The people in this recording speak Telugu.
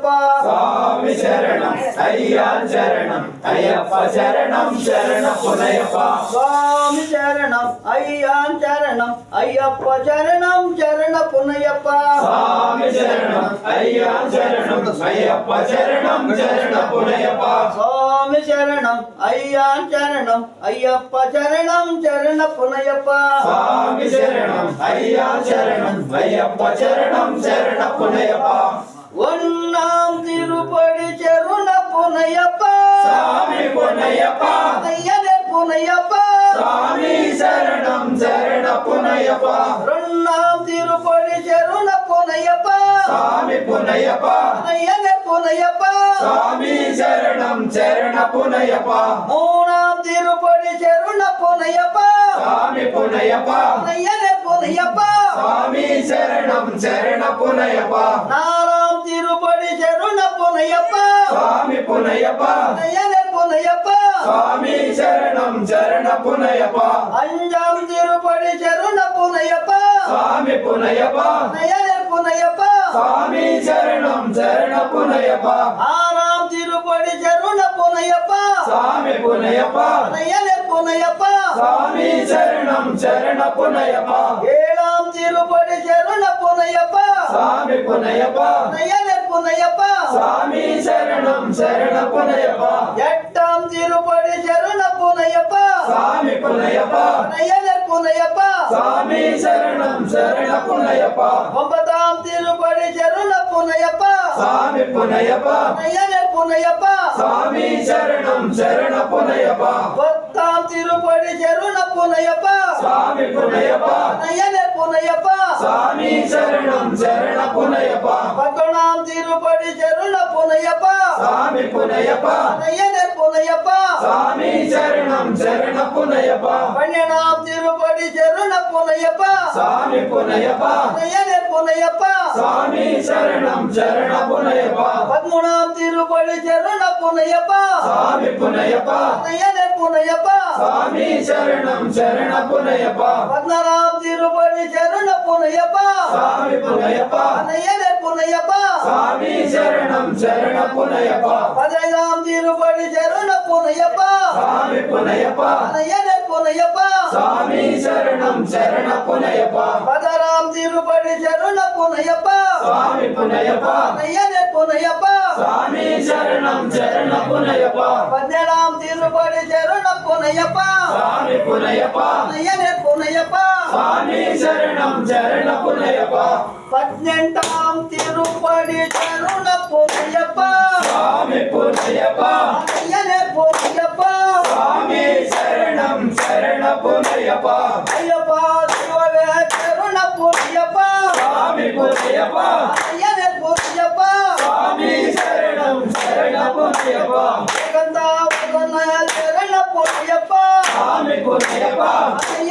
పునయ్యప్ప స్వామి శరణం అయ్యా శరణం అయ్యప్ప శరణం శరణ పునయ్యప్ప స్వామి శరణం అయ్యా శరణం అయ్యప్ప శరణం శరణ పునయ్యప్ప స్వామి శరణం అయ్యా శరణం అయ్యప్ప శరణం శరణ పునయ్యప్ప స్వామి శరణం అయ్యా శరణం అయ్యప్ప శరణం శరణ పునయ్యప్ప స్వామి శరణం అయ్యా శరణం అయ్యప్ప శరణం శరణ పునయ్యప్ప ఒన్నాం తిరుపడి చెరుణ పునయ్యప్ప స్వామి పునయ్యప్ప అయ్యనే పునయ్యప్ప స్వామి శరణం శరణ పునయ్యప్ప రెండాం తిరుపడి చెరుణ పునయ్యప్ప స్వామి పునయ్యప్ప అయ్యనే పునయ్యప్ప స్వామి శరణం శరణ పునయ్యప్ప మూడాం తిరుపడి చెరుణ పునయ్యప్ప స్వామి పునయ్యప్ప అయ్యనే పునయ్యప్ప స్వామి శరణం శరణ పునయ్యప్ప నాలాం తిరుపడి చెరుణ పునయ్యప్ప స్వామి పునయ్యప్ప అయ్యనే పునయ్యప్ప స్వామి శరణం శరణ పునయ్యప్ప అంజాం తిరుపడి చెరుణ పునయ్యప్ప స్వామి పునయ్యప్ప అయ్యనే పునయ్యప్ప స్వామి శరణం శరణ పునయ్యప్ప ఆరాం తిరుపడి చెరుణ పునయ్యప్ప స్వామి పునయ్యప్ప అయ్యనే పునయ్యప్ప స్వామి శరణం శరణ పునయ్యప్ప ఏడాం తిరుపడి చెరుణ పునయ్యప్ప స్వామి పునయ్యప్ప అయ్యనే పునయ్యప్ప స్వామి శరణం శరణ పునయ్యప్ప ఎట్టాం తిరుపడి చెరుణ పునయ్యప్ప స్వామి పునయ్యప్ప అయ్యనే పునయ్యప్ప స్వామి శరణం శరణ పునయ్యప్ప ఒంబతాం తిరుపడి చెరుణ పునయ్యప్ప స్వామి పునయ్యప్ప అయ్యనే పునయ్యప్ప స్వామి శరణం శరణ పునయ్యప్ప పత్తాం తిరుపడి చెరుణ పునయ్యప్ప స్వామి పునయ్యప్ప అయ్యనే పునయ్యప్ప స్వామి శరణం శరణ పునయ్యప్ప పట్టణాం తిరుపడి చెరుణ పునయ్యప్ప స్వామి పునయ్యప్ప అయ్యనే పునయ్యప్ప స్వామి శరణం శరణ పునయ్యప్ప పన్నెండాం తిరుపడి చెరుణ పునయ్యప్ప స్వామి పునయ్యప్ప అయ్యనే పునయ్యప్ప స్వామి శరణం శరణ పునయ్యప్ప పదమూడాం తిరుపడి చెరుణ పునయ్యప్ప స్వామి పునయ్యప్ప అయ్యనే పునయ్యప్ప స్వామి శరణం శరణ పునయ్యప్ప పద్నారాం తిరుపడి చెరుణ పునయ్యప్ప స్వామి పునయ్యప్ప అయ్యనే పునయ్యప్ప స్వామి శరణం శరణ పునయ్యప్ప పదైదాం తిరుపడి చెరుణ పునయ్యప్ప స్వామి పునయ్యప్ప అయ్యనే పునయ్యప్ప స్వామి శరణం శరణ పునయ్యప్ప పదరాం తిరుపడి చెరుణ పునయ్యప్ప స్వామి పునయ్యప్ప అయ్యనే పునయ్యప్ప స్వామి శరణం శరణ పునయ్యప్ప పద్దెనాం తిరుపడి చెరుణ పునయ్యప్ప స్వామి పునయ్యప్ప అయ్యనే పునయ్యప్ప స్వామి శరణం శరణ పునయ్యప్ప పద్దెంటాం తిరుపడి చెరుణ పునయ్యప్ప స్వామి పునయ్యప్ప అయ్యనే పునయ్యప్ప స్వామి శరణం శరణ పునయ్యప్ప అయ్యప్ప శివవే చెరుణ పునయ్యప్ప స్వామి పునయ్యప్ప అయ్యనే పునయ్యప్ప స్వామి శరణం శరణ పునయ్యప్ప జగంతా వదన చెరుణ పునయ్యప్ప స్వామి పునయ్యప్ప అయ్య